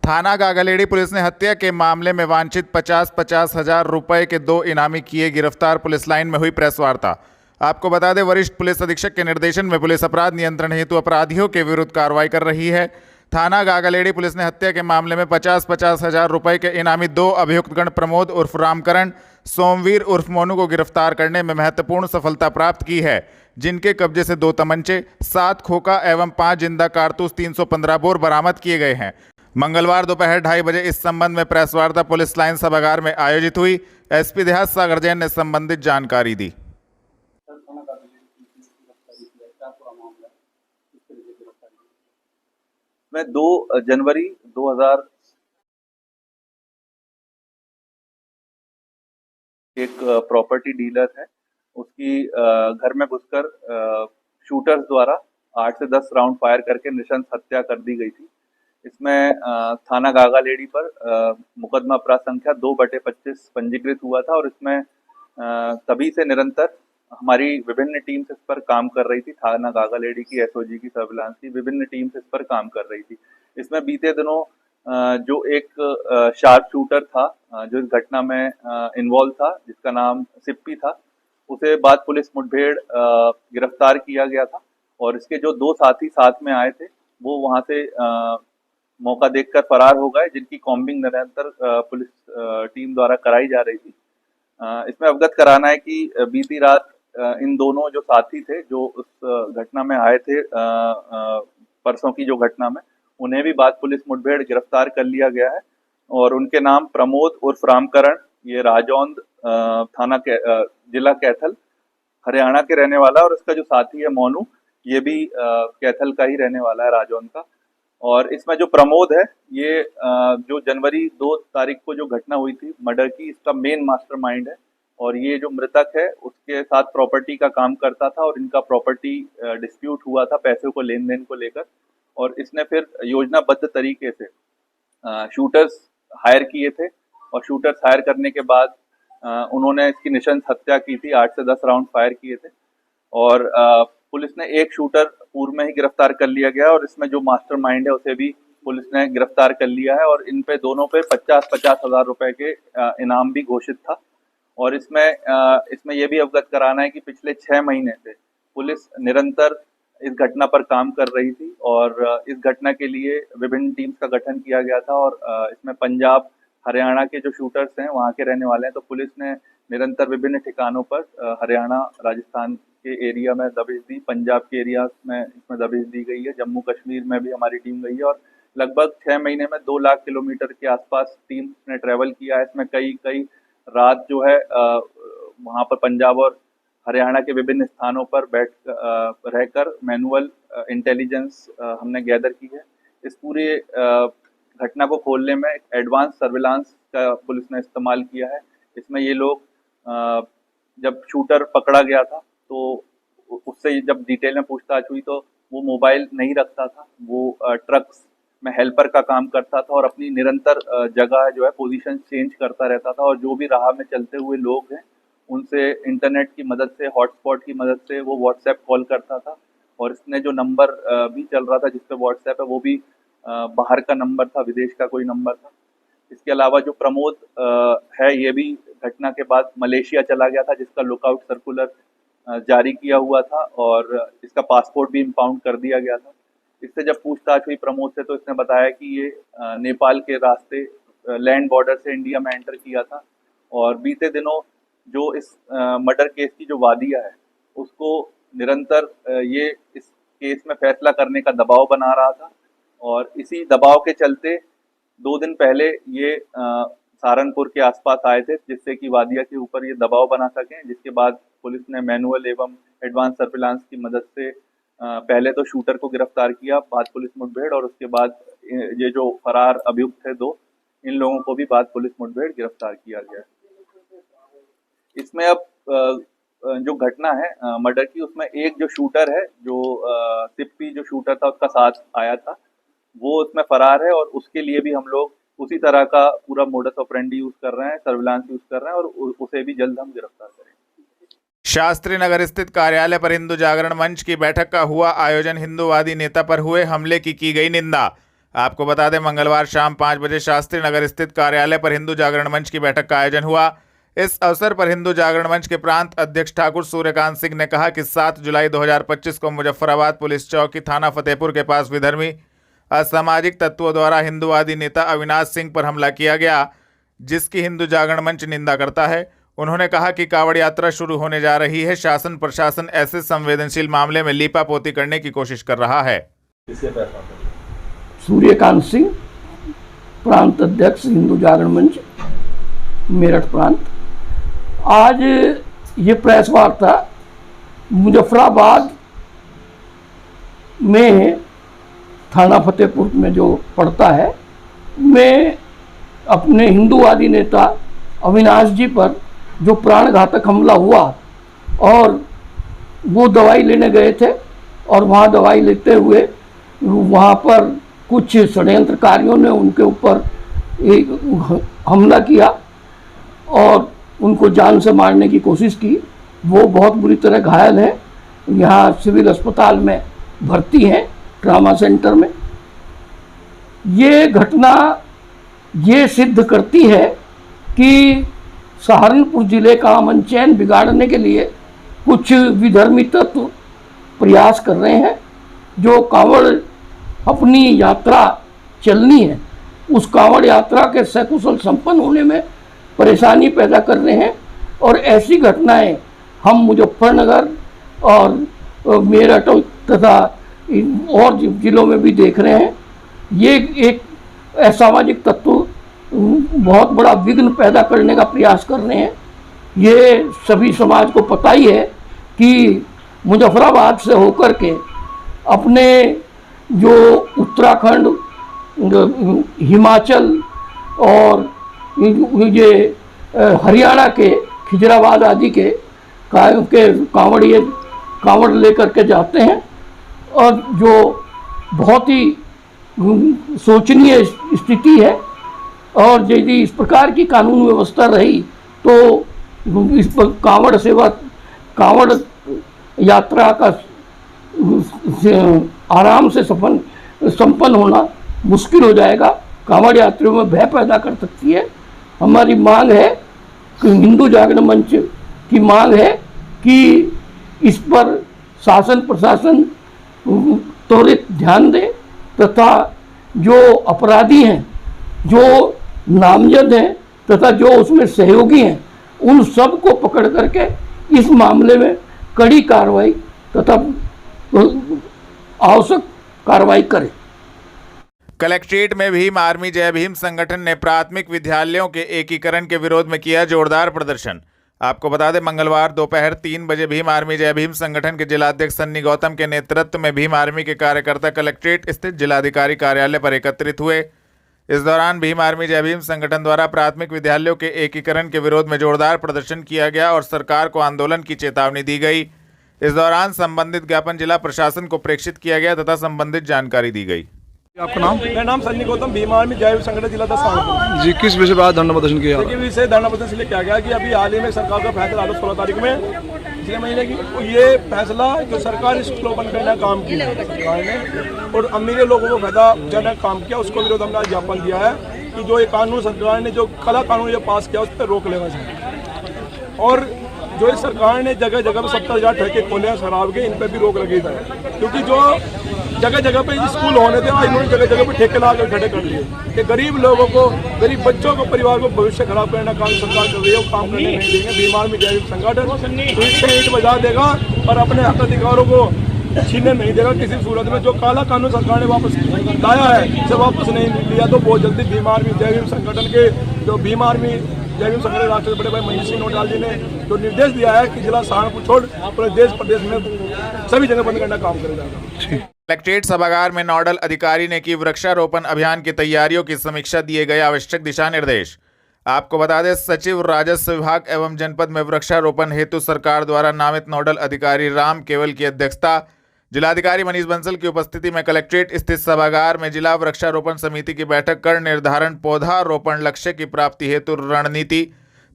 थाना गागलेड़ी पुलिस ने हत्या के मामले में वांछित 50-50 हजार रुपए के 2 इनामी किए गिरफ्तार। पुलिस लाइन में हुई प्रेस वार्ता। आपको बता दें, वरिष्ठ पुलिस अधीक्षक के निर्देशन में पुलिस अपराध नियंत्रण हेतु अपराधियों के विरुद्ध कार्रवाई कर रही है। थाना गागलेड़ी पुलिस ने हत्या के मामले में 50-50 हजार रुपए के इनामी 2 अभियुक्तगण प्रमोद उर्फ रामकरण, सोमवीर उर्फ मोनू को गिरफ्तार करने में महत्वपूर्ण सफलता प्राप्त की है, जिनके कब्जे से 2 तमंचे, 7 खोखा एवं 5 जिंदा कारतूस 315 बोर बरामद किए गए हैं। मंगलवार दोपहर 2:30 बजे इस संबंध में प्रेस वार्ता पुलिस लाइन सभागार में आयोजित हुई। एसपी देहात सागर जैन ने संबंधित जानकारी दी। मैं 2 जनवरी 2000 एक प्रॉपर्टी डीलर है, उसकी घर में घुसकर शूटर्स द्वारा 8 से 10 राउंड फायर करके नृशंस हत्या कर दी गई थी। इसमें थाना गागालेड़ी पर मुकदमा अपराध संख्या 2/25 पंजीकृत हुआ था और इसमें तभी से निरंतर हमारी विभिन्न टीम्स इस पर काम कर रही थी। थाना गागालेड़ी की एसओजी की सर्विलांस की विभिन्न टीम्स इस पर काम कर रही थी। इसमें बीते दिनों जो एक शार्प शूटर था जो इस घटना में इन्वॉल्व था, जिसका नाम सिप्पी था, उसे बाद पुलिस मुठभेड़ गिरफ्तार किया गया था और इसके जो 2 साथी साथ में आए थे वो वहां से मौका देखकर फरार हो गए, जिनकी कॉम्बिंग निरंतर पुलिस टीम द्वारा कराई जा रही थी। इसमें अवगत कराना है कि बीती रात इन दोनों जो साथी थे जो उस घटना में आए थे, परसों की जो घटना में, उन्हें भी बाद पुलिस मुठभेड़ गिरफ्तार कर लिया गया है और उनके नाम प्रमोद उर्फ रामकरण, ये राजौंद थाना जिला कैथल हरियाणा के रहने वाला, और इसका जो साथी है मोनू, ये भी कैथल का ही रहने वाला है, राजौंद का। और इसमें जो प्रमोद है, ये जो जनवरी 2 तारीख को जो घटना हुई थी मर्डर की, इसका मेन मास्टरमाइंड है और ये जो मृतक है उसके साथ प्रॉपर्टी का काम करता था और इनका प्रॉपर्टी डिस्प्यूट हुआ था पैसे को लेन देन को लेकर, और इसने फिर योजनाबद्ध तरीके से शूटर्स हायर किए थे और शूटर्स हायर करने के बाद उन्होंने इसकी नृशंस हत्या की थी। 8 से 10 राउंड फायर किए थे और पुलिस ने एक शूटर पूर्व में ही गिरफ्तार कर लिया गया और इसमें जो मास्टरमाइंड है उसे भी पुलिस ने गिरफ्तार कर लिया है और इन पे दोनों पे 50-50 हजार रुपए के इनाम भी घोषित था। और इसमें यह भी अवगत कराना है कि पिछले 6 महीने से पुलिस निरंतर इस घटना पर काम कर रही थी और इस घटना के लिए विभिन्न टीम्स का गठन किया गया था और इसमें पंजाब हरियाणा के जो शूटर्स हैं वहाँ के रहने वाले हैं, तो पुलिस ने निरंतर विभिन्न ठिकानों पर हरियाणा राजस्थान के एरिया में दबिश दी, पंजाब के एरिया में इसमें दबिश दी गई है, जम्मू कश्मीर में भी हमारी टीम गई है और लगभग 6 महीने में 2 लाख किलोमीटर के आसपास टीम ने ट्रेवल किया है। इसमें कई रात जो है वहाँ पर पंजाब और हरियाणा के विभिन्न स्थानों पर रहकर मैनुअल इंटेलिजेंस हमने गैदर की है। इस पूरे घटना को खोलने में एडवांस सर्विलांस का पुलिस ने इस्तेमाल किया है। इसमें ये लोग जब शूटर पकड़ा गया था तो उससे जब डिटेल में पूछताछ हुई तो वो मोबाइल नहीं रखता था, वो ट्रक्स में हेल्पर का काम करता था और अपनी निरंतर जगह जो है पोजीशन चेंज करता रहता था और जो भी राह में चलते हुए लोग हैं उनसे इंटरनेट की मदद से, हॉटस्पॉट की मदद से वो व्हाट्सएप कॉल करता था और इसने जो नंबर भी चल रहा था जिसपे व्हाट्सएप है वो भी बाहर का नंबर था, विदेश का कोई नंबर था। इसके अलावा जो प्रमोद है ये भी घटना के बाद मलेशिया चला गया था, जिसका लुकआउट सर्कुलर जारी किया हुआ था और इसका पासपोर्ट भी इम्पाउंड कर दिया गया था। इससे जब पूछताछ हुई प्रमोद से तो इसने बताया कि ये नेपाल के रास्ते लैंड बॉर्डर से इंडिया में एंटर किया था और बीते दिनों जो इस मर्डर केस की जो वादिया है उसको निरंतर ये इस केस में फैसला करने का दबाव बना रहा था और इसी दबाव के चलते 2 दिन पहले ये सहारनपुर के आसपास आए थे जिससे कि वादिया के ऊपर ये दबाव बना सकें, जिसके बाद पुलिस ने मैनुअल एवं एडवांस सर्विलांस की मदद से पहले तो शूटर को गिरफ्तार किया, बाद पुलिस मुठभेड़, और उसके बाद ये जो फरार अभियुक्त थे 2, इन लोगों को भी बाद पुलिस मुठभेड़ गिरफ्तार किया गया। इसमें अब जो घटना है मर्डर की, उसमें एक जो शूटर है जो सिप्पी जो शूटर था उसका साथ आया था, वो उसमें फरार है और उसके लिए भी हम लोग उसी तरह का पूरा मोडस ऑपरेंडी यूज कर रहे हैं, सर्विलांस यूज कर रहे हैं और उसे भी जल्द हम गिरफ्तार करेंगे। शास्त्री नगर स्थित कार्यालय पर हिंदू जागरण मंच की बैठक का हुआ आयोजन। हिंदूवादी नेता पर हुए हमले की गई निंदा। आपको बता दें मंगलवार शाम 5 बजे शास्त्री नगर स्थित कार्यालय पर हिंदू जागरण मंच की बैठक का आयोजन हुआ। इस अवसर पर हिंदू जागरण मंच के प्रांत अध्यक्ष ठाकुर सूर्यकांत सिंह ने कहा कि 7 जुलाई 2025 को मुजफ्फराबाद पुलिस चौकी थाना फतेहपुर के पास विधर्मी असामाजिक तत्वों द्वारा हिंदूवादी नेता अविनाश सिंह पर हमला किया गया, जिसकी हिंदू जागरण मंच निंदा करता है। उन्होंने कहा कि कांवड़ यात्रा शुरू होने जा रही है। शासन प्रशासन ऐसे संवेदनशील मामले में लीपापोती करने की कोशिश कर रहा है। सूर्यकांत सिंह, प्रांत अध्यक्ष हिंदू जागरण मंच, मेरठ प्रांत। आज ये प्रेस वार्ता मुजफ्फराबाद में थाना फतेहपुर में जो पड़ता है, मैं अपने हिंदूवादी नेता अविनाश जी पर जो प्राणघातक हमला हुआ और वो दवाई लेने गए थे और वहाँ दवाई लेते हुए वहाँ पर कुछ षड्यंत्रकारियों ने उनके ऊपर एक हमला किया और उनको जान से मारने की कोशिश की। वो बहुत बुरी तरह घायल हैं, यहाँ सिविल अस्पताल में भर्ती हैं, ट्रामा सेंटर में। ये घटना ये सिद्ध करती है कि सहारनपुर जिले का अमन चैन बिगाड़ने के लिए कुछ विधर्मी तत्व प्रयास कर रहे हैं। जो कांवड़ अपनी यात्रा चलनी है, उस कांवड़ यात्रा के सकुशल संपन्न होने में परेशानी पैदा कर रहे हैं और ऐसी घटनाएं हम मुजफ्फरनगर और मेरठ तथा और जिलों में भी देख रहे हैं। ये एक असामाजिक तत्व बहुत बड़ा विघ्न पैदा करने का प्रयास कर रहे हैं। ये सभी समाज को पता ही है कि मुजफ्फराबाद से होकर के अपने जो उत्तराखंड, हिमाचल और ये हरियाणा के खिजराबाद आदि के कांवड़िए कांवड़ लेकर के जाते हैं और जो बहुत ही शोचनीय स्थिति है। और यदि इस प्रकार की कानून व्यवस्था रही तो इस पर कांवड़ यात्रा का आराम से संपन्न होना मुश्किल हो जाएगा, कांवड़ यात्रियों में भय पैदा कर सकती है। हमारी मांग है कि हिंदू जागरण मंच की मांग है कि इस पर शासन प्रशासन त्वरित ध्यान दे तथा जो अपराधी हैं, जो नामजद हैं तथा जो उसमें सहयोगी हैं, उन सब को पकड़ करके इस मामले में कड़ी कार्रवाई तथा आवश्यक कार्रवाई करें। कलेक्ट्रेट में भीम आर्मी जय भीम संगठन ने प्राथमिक विद्यालयों के एकीकरण के विरोध में किया जोरदार प्रदर्शन। आपको बता दें मंगलवार दोपहर 3 बजे भीम आर्मी जय भीम संगठन के जिलाध्यक्ष सन्नी गौतम के नेतृत्व में भीम आर्मी के कार्यकर्ता कलेक्ट्रेट स्थित जिलाधिकारी कार्यालय पर एकत्रित हुए। इस दौरान भीम आर्मी जय भीम संगठन द्वारा प्राथमिक विद्यालयों के एकीकरण के विरोध में जोरदार प्रदर्शन किया गया और सरकार को आंदोलन की चेतावनी दी गई। इस दौरान संबंधित ज्ञापन जिला प्रशासन को प्रेषित किया गया तथा संबंधित जानकारी दी गई। आपका नाम? मेरा नाम सन्नी गौतम, भीम आर्मी जय भीम संगठन जिला सहारनपुर। जी, किस विषय पर आज धरना प्रदर्शन किया? देखिए विषय धरना प्रदर्शन इसलिए किया गया कि अभी हाल ही में सरकार का फैसला आया 16 तारीख में पिछले महीने की, तो ये फैसला जो सरकार स्कूल ओपन करने का काम किया सरकार ने और अमीर लोगों को फायदा देने का काम किया, उसको विरोध हमने ज्ञापन दिया है कि जो ये कानून सरकार ने जो काला कानून ये पास किया उस पर रोक लेना चाहिए। और जो इस सरकार ने जगह जगह पे 70,000 ठेके खोले हैं शराब के, इन पर भी रोक लगी जाए, क्योंकि जो जगह जगह पे स्कूल होने थे इन्होंने जगह जगह पे ठेके ला कर खड़े कर लिए कि गरीब लोगों को, गरीब बच्चों को, परिवार को भविष्य खराब करने का काम सरकार कर रही है, वो काम करने नहीं देंगे। भीम आर्मी जय भीम संगठन इससे ईंट बजा देगा और अपने हक अधिकारों को छीनने नहीं देगा किसी सूरत में। जो काला कानून सरकार ने वापस लाया है उसे वापस नहीं लिया तो बहुत जल्दी भीम आर्मी जय भीम संगठन के जो भीम आर्मी जय भीम संगठन राष्ट्रीय बड़े भाई महेंद्र सिंह नोटाल जी ने जो निर्देश दिया है कि जिला सहारनपुर छोड़ पूरे देश प्रदेश में सभी जगह बंद करने का काम करेगा। कलेक्ट्रेट सभागार में नोडल अधिकारी ने की वृक्षारोपण अभियान की तैयारियों की समीक्षा, दिए गए आवश्यक दिशा निर्देश। आपको बता दें सचिव राजस्व विभाग एवं जनपद में वृक्षारोपण हेतु सरकार द्वारा नामित नोडल अधिकारी राम केवल की अध्यक्षता, जिलाधिकारी मनीष बंसल की उपस्थिति में कलेक्ट्रेट स्थित सभागार में जिला वृक्षारोपण समिति की बैठक कर निर्धारण पौधारोपण लक्ष्य की प्राप्ति हेतु रणनीति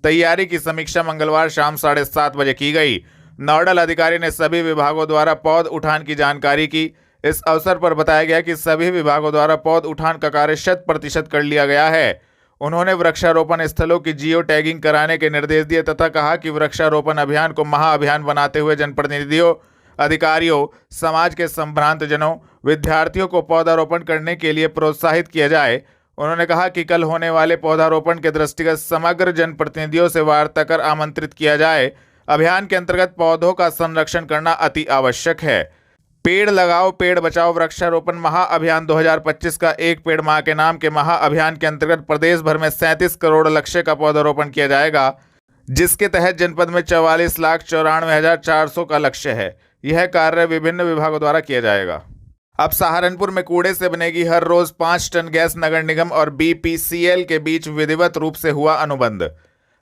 तैयारी की समीक्षा मंगलवार शाम 7:30 बजे की गई। नोडल अधिकारी ने सभी विभागों द्वारा पौध उठान की जानकारी की। इस अवसर पर बताया गया कि सभी विभागों द्वारा पौध उठान का कार्य 100% कर लिया गया है। उन्होंने वृक्षारोपण स्थलों की जियो टैगिंग कराने के निर्देश दिए तथा कहा कि वृक्षारोपण अभियान को महाअभियान बनाते हुए जनप्रतिनिधियों, अधिकारियों, समाज के संभ्रांत जनों, विद्यार्थियों को पौधारोपण करने के लिए प्रोत्साहित किया जाए। उन्होंने कहा कि कल होने वाले पौधारोपण के दृष्टिगत समग्र जनप्रतिनिधियों से वार्ता कर आमंत्रित किया जाए। अभियान के अंतर्गत पौधों का संरक्षण करना अति आवश्यक है। पेड़ लगाओ पेड़ बचाओ वृक्षारोपण महाअभियान 2025 का एक पेड़ मां के नाम के महाअभियान के अंतर्गत प्रदेश भर में 37 करोड़ लक्ष्य का पौधारोपण किया जाएगा, जिसके तहत जनपद में 44,94,400 का लक्ष्य है। यह कार्य विभिन्न विभागों द्वारा किया जाएगा। अब सहारनपुर में कूड़े से बनेगी हर रोज 5 टन गैस। नगर निगम और BPCL के बीच विधिवत रूप से हुआ अनुबंध।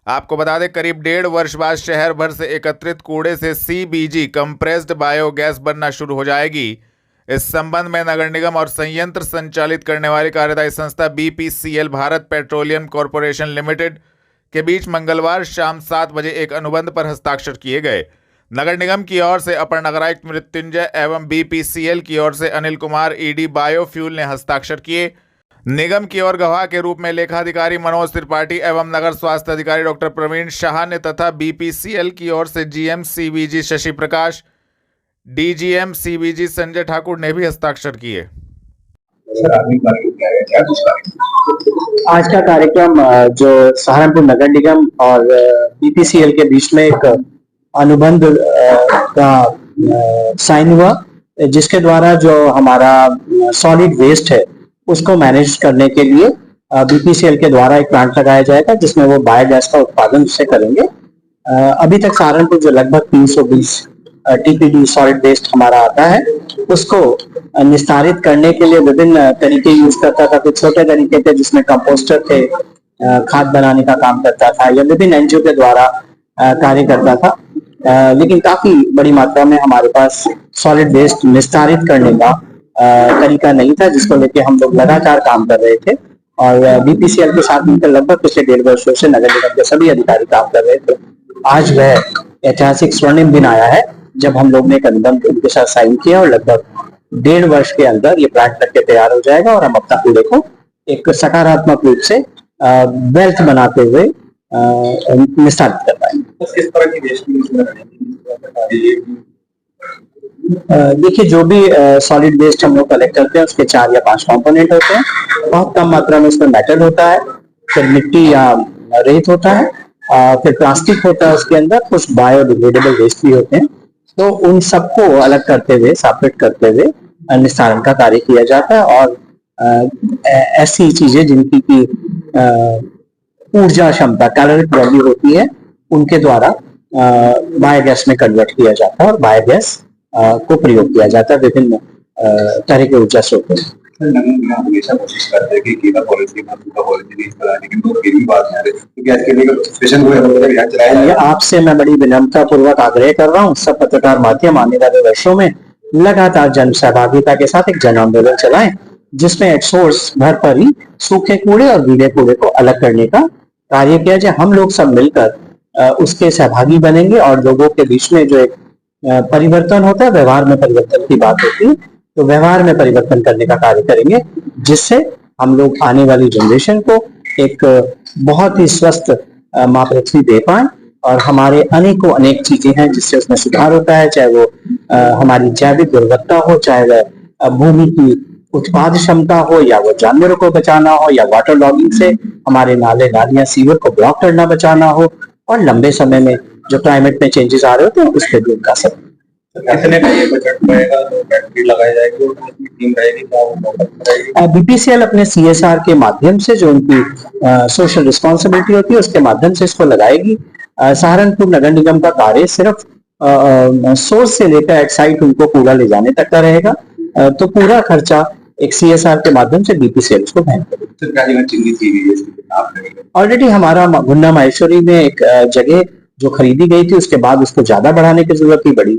आपको बता दें, करीब 1.5 वर्ष बाद शहर भर से एकत्रित कूड़े से CBG कंप्रेस्ड बायोगैस बनना शुरू हो जाएगी। इस संबंध में नगर निगम और संयंत्र संचालित करने वाली कार्यदायी संस्था BPCL Bharat petroleum corporation limited के बीच मंगलवार शाम 7 बजे एक अनुबंध पर हस्ताक्षर किए गए। नगर निगम की ओर से अपर नगरायुक्त मृत्युंजय एवं BPCL की ओर से अनिल कुमार ED बायोफ्यूल ने हस्ताक्षर किए। निगम की ओर गवाह के रूप में लेखाधिकारी मनोज त्रिपाठी एवं नगर स्वास्थ्य अधिकारी डॉक्टर प्रवीण शाह ने तथा BPCL की ओर से GM CBG Shashi Prakash, DGM CBG Sanjay Thakur ने भी हस्ताक्षर किए। आज का कार्यक्रम जो सहारनपुर नगर निगम और BPCL के बीच में एक अनुबंध का साइन हुआ, जिसके द्वारा जो हमारा सॉलिड वेस्ट है उसको मैनेज करने के लिए BPCL के द्वारा एक प्लांट लगाया जाएगा, जिसमें वो बायोगैस का उत्पादन से करेंगे। अभी तक सहारनपुर जो लगभग 320 TPD सॉलिड वेस्ट हमारा आता है, उसको निस्तारित करने के लिए विभिन्न तरीके यूज करता था। कुछ छोटे तरीके थे जिसमें कंपोस्टर थे, खाद बनाने का काम करता था, या विभिन्न NGO के द्वारा कार्य करता था। लेकिन काफी बड़ी मात्रा में हमारे पास सॉलिड वेस्ट निस्तारित करने का तरीका नहीं था, जिसको लेके हम लोग लगातार काम कर रहे थे। और BPCL के साथ मिलकर लगभग पिछले 1.5 वर्षों से नगर निगम के सभी अधिकारी काम कर रहे थे। आज वह ऐतिहासिक स्वर्णिम दिन आया है जब हम लोग ने एक अनुबंध उनके साथ साइन किया, और लगभग 1.5 वर्ष के अंदर ये प्लांट लग के तैयार हो जाएगा और हम अपना कूड़े को एक सकारात्मक रूप से वेल्थ बनाते हुए निस्तारित कर पाएंगे। किस तरह की वेस्ट देखिए, जो भी सॉलिड वेस्ट हम लोग कलेक्ट करते हैं उसके 4 या 5 कंपोनेंट होते हैं। बहुत कम मात्रा में उसमें मेटल होता है, फिर मिट्टी या रेत होता है, फिर प्लास्टिक होता है उसके अंदर, कुछ बायोडिग्रेडेबल वेस्ट भी होते हैं। तो उन सबको अलग करते हुए, सेपरेट करते हुए निस्तारण का कार्य किया जाता है। और ऐसी चीजें जिनकी की ऊर्जा क्षमता, कैलोरिक वैल्यू होती है, उनके द्वारा बायोगैस में कन्वर्ट किया जाता है और बायोगैस को प्रयोग किया जाता है विभिन्न तरह के ऊर्जा स्रोतों में। हमेशा कोशिश करते हैं कि केवल पॉलिसी नहीं चलाने, लेकिन वो फिर भी बात है कि गैस के लिए स्टेशन को अभियान चलाया जाए। आपसे मैं बड़ी विनम्रता पूर्वक आग्रह कर रहा हूँ, सब पत्रकार माध्यम आने वाले वर्षों में लगातार जन सहभागिता के साथ एक जन आंदोलन चलाएं, जिसमें एट सोर्स घर पर ही सूखे कूड़े और गीले कूड़े को अलग करने का कार्य किया जाए। हम लोग सब मिलकर उसके सहभागी बनेंगे और लोगों के बीच में जो एक परिवर्तन होता है, व्यवहार में परिवर्तन की बात होती है, तो व्यवहार में परिवर्तन करने का कार्य करेंगे, जिससे हम लोग आने वाली जनरेशन को एक बहुत ही स्वस्थ माँ पृथ्वी दे पाए। और हमारे अनेकों अनेक चीजें हैं जिससे उसमें सुधार होता है, चाहे वो हमारी जैविक गुणवत्ता हो, चाहे वह भूमि की उत्पाद क्षमता हो, या वो जानवरों को बचाना हो, या वाटर लॉगिंग से हमारे नाले नालियां सीवर को ब्लॉक करना बचाना हो, और लंबे समय में जो क्लाइमेट में चेंजेस आ रहे होते हैं उसके भी उनका सब। कितने का ये बजट रहेगा, तो बैटरी लगाई जाएगी और कितनी टीम रहेगी, क्या वो BPCL अपने CSR के माध्यम से, जो उनकी सोशल रिस्पॉन्सिबिलिटी होती है, उसके माध्यम से इसको लगाएगी। सहारनपुर नगर निगम का कार्य सिर्फ सोर्स से लेकर एट साइट उनको कूड़ा ले जाने तक का रहेगा, तो पूरा खर्चा एक CSR के माध्यम से BPCL उसको वहन करेगी। ऑलरेडी हमारा गुन्ना माहेश्वरी में एक जगह जो खरीदी गई थी, उसके बाद उसको ज्यादा बढ़ाने की जरूरत थी, बड़ी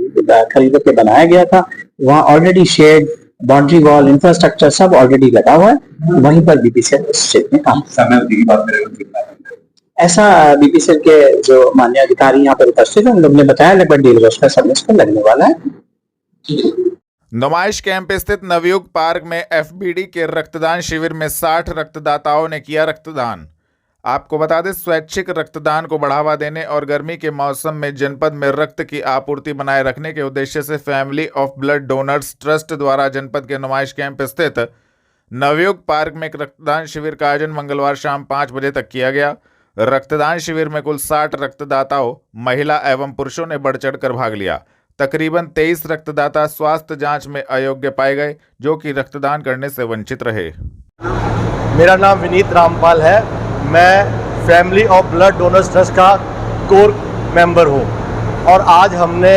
खरीद के बनाया गया था। वहाँ already shed, boundary wall, infrastructure सब ऑलरेडी लगा हुआ है, वहीं पर BPCL उस क्षेत्र में काम। समय की बात करें ऐसा BPCL के जो मान्य अधिकारी यहाँ पर उपस्थित है, उन लोग ने बताया लगभग 1.5 वर्ष का समय इसको लगने वाला है। नुमाइश कैंप स्थित नवयुग पार्क में एफबीडी के रक्तदान शिविर में 60 रक्तदाताओं ने किया रक्तदान। आपको बता दें, स्वैच्छिक रक्तदान को बढ़ावा देने और गर्मी के मौसम में जनपद में रक्त की आपूर्ति बनाए रखने के उद्देश्य से family of blood donors trust द्वारा जनपद के नुमाइश कैंप स्थित नवयुग पार्क में एक रक्तदान शिविर का आयोजन मंगलवार शाम 5 बजे तक किया गया। रक्तदान शिविर में कुल 60 रक्तदाताओं, महिला एवं पुरुषों ने बढ़ चढ़ कर भाग लिया। तकरीबन 23 रक्तदाता स्वास्थ्य जांच में अयोग्य पाए गए, जो कि रक्तदान करने से वंचित रहे। मेरा नाम विनीत रामपाल है। मैं family of blood donors trust का कोर मेंबर हूँ और आज हमने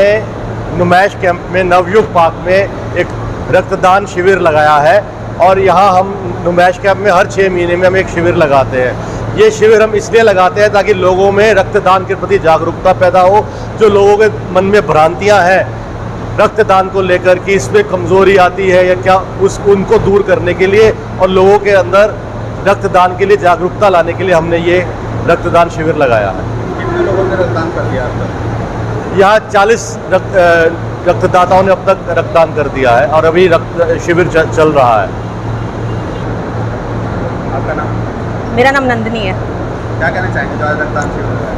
नुमाइश कैंप में नवयुग पार्क में एक रक्तदान शिविर लगाया है और यहाँ हम नुमाइश कैंप में हर 6 महीने में हम एक शिविर लगाते हैं। ये शिविर हम इसलिए लगाते हैं ताकि लोगों में रक्तदान के प्रति जागरूकता पैदा हो। जो लोगों के मन में भ्रांतियाँ हैं रक्तदान को लेकर कि इसमें कमज़ोरी आती है या क्या, उनको दूर करने के लिए और लोगों के अंदर रक्तदान के लिए जागरूकता लाने के लिए हमने ये रक्तदान शिविर लगाया है। कितने लोगों ने रक्तदान कर दिया अब तक? यहाँ 40 रक्तदाताओं ने अब तक रक्तदान कर दिया है और अभी शिविर चल रहा है। आपका नाम? मेरा नाम नंदिनी है। क्या कहना चाहेंगे जो आज रक्तदान शिविर लगाया?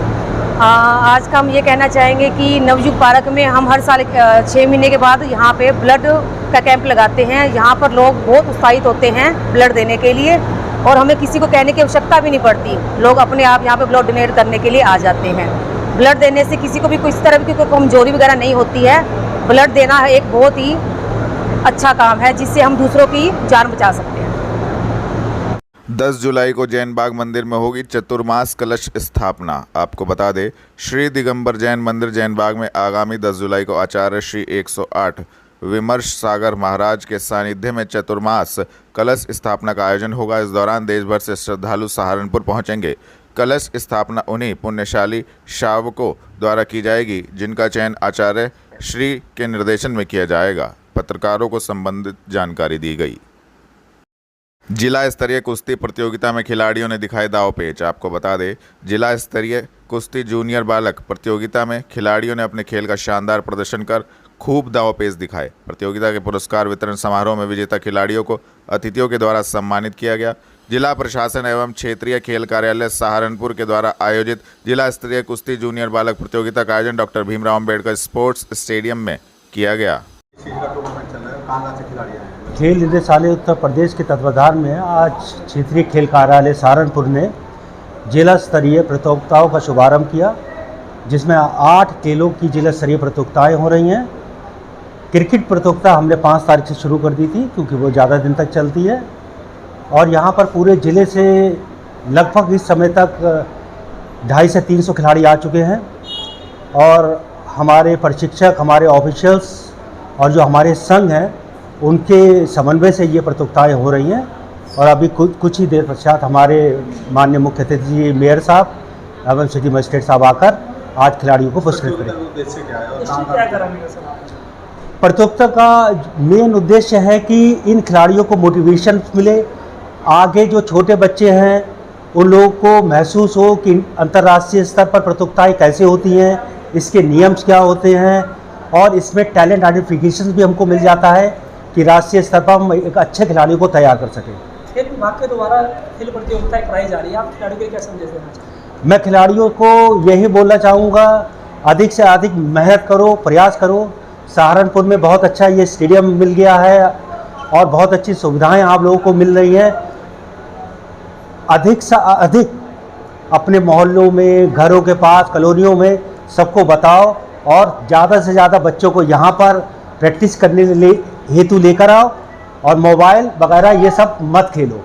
आज का हम ये कहना चाहेंगे कि नवयुग पार्क में हम हर साल 6 महीने के बाद यहाँ पे ब्लड का कैंप लगाते हैं। यहाँ पर लोग बहुत उत्साहित होते हैं ब्लड देने के लिए और हमें किसी को कहने की आवश्यकता भी नहीं पड़ती। लोग अपने आप यहाँ पे ब्लड डोनेट करने के लिए आ जाते हैं। ब्लड देने से किसी को भी किसी तरह की कोई कमजोरी वगैरह नहीं होती है। ब्लड देना एक बहुत ही अच्छा काम है जिससे हम दूसरों की जान बचा सकते हैं। 10 जुलाई को जैन बाग मंदिर में होगी चतुर्मास कलश स्थापना। आपको बता दें, श्री दिगंबर जैन मंदिर जैन बाग में आगामी 10 जुलाई को आचार्य श्री 108 विमर्श सागर महाराज के सानिध्य में चतुर्मास कलश स्थापना का आयोजन होगा। इस दौरान देश भर से श्रद्धालु सहारनपुर पहुंचेंगे। कलश स्थापना उन्हीं पुण्यशाली शावकों द्वारा की जाएगी जिनका चयन आचार्य श्री के निर्देशन में किया जाएगा। पत्रकारों को संबंधित जानकारी दी गई। जिला स्तरीय कुश्ती प्रतियोगिता में खिलाड़ियों ने दिखाए दांव-पेच। आपको बता दें, जिला स्तरीय कुश्ती जूनियर बालक प्रतियोगिता में खिलाड़ियों ने अपने खेल का शानदार प्रदर्शन कर खूब दांव-पेच दिखाए। प्रतियोगिता के पुरस्कार वितरण समारोह में विजेता खिलाड़ियों को अतिथियों के द्वारा सम्मानित किया गया। जिला प्रशासन एवं क्षेत्रीय खेल कार्यालय सहारनपुर के द्वारा आयोजित जिला स्तरीय कुश्ती जूनियर बालक प्रतियोगिता का आयोजन doctor Bhimrao Ambedkar sports stadium में किया गया। खेल निदेशालय उत्तर प्रदेश के तत्वाधान में आज क्षेत्रीय खेल कार्यालय सहारनपुर ने जिला स्तरीय प्रतियोगिताओं का शुभारंभ किया, जिसमें 8 खेलों की जिला स्तरीय प्रतियोगिताएं हो रही हैं। क्रिकेट प्रतियोगिता हमने 5 तारीख से शुरू कर दी थी क्योंकि वो ज़्यादा दिन तक चलती है और यहाँ पर पूरे ज़िले से लगभग इस समय तक 250 से 300 खिलाड़ी आ चुके हैं और हमारे प्रशिक्षक, हमारे ऑफिशियल्स और जो हमारे संघ हैं उनके समन्वय से ये प्रतियोगिताएं हो रही हैं और अभी कुछ ही देर पश्चात हमारे माननीय मुख्य अतिथि मेयर साहब एवं सिटी मजिस्ट्रेट साहब आकर आज खिलाड़ियों को पुरस्कृत करेंगे। प्रतियोगिता का मेन उद्देश्य है कि इन खिलाड़ियों को मोटिवेशन मिले, आगे जो छोटे बच्चे हैं उन लोगों को महसूस हो कि अंतर्राष्ट्रीय स्तर पर प्रतियोगिताएं कैसे होती हैं, इसके नियम क्या होते हैं और इसमें टैलेंट आइडेंटिफिकेशन भी हमको मिल जाता है कि राष्ट्रीय स्तर पर हम एक अच्छे खिलाड़ियों को तैयार कर सकें। खेल विभाग के द्वारा खेल प्रतियोगिताएं कराई जा रही है, आप खिलाड़ियों के क्या संदेश देना चाहते हैं? मैं खिलाड़ियों को यही बोलना चाहूँगा, अधिक से अधिक मेहनत करो, प्रयास करो। सहारनपुर में बहुत अच्छा ये स्टेडियम मिल गया है और बहुत अच्छी सुविधाएं आप लोगों को मिल रही हैं। अधिक से अधिक अपने मोहल्लों में, घरों के पास, कॉलोनियों में सबको बताओ और ज़्यादा से ज़्यादा बच्चों को यहाँ पर प्रैक्टिस करने हेतु लेकर आओ और मोबाइल वगैरह ये सब मत खेलो।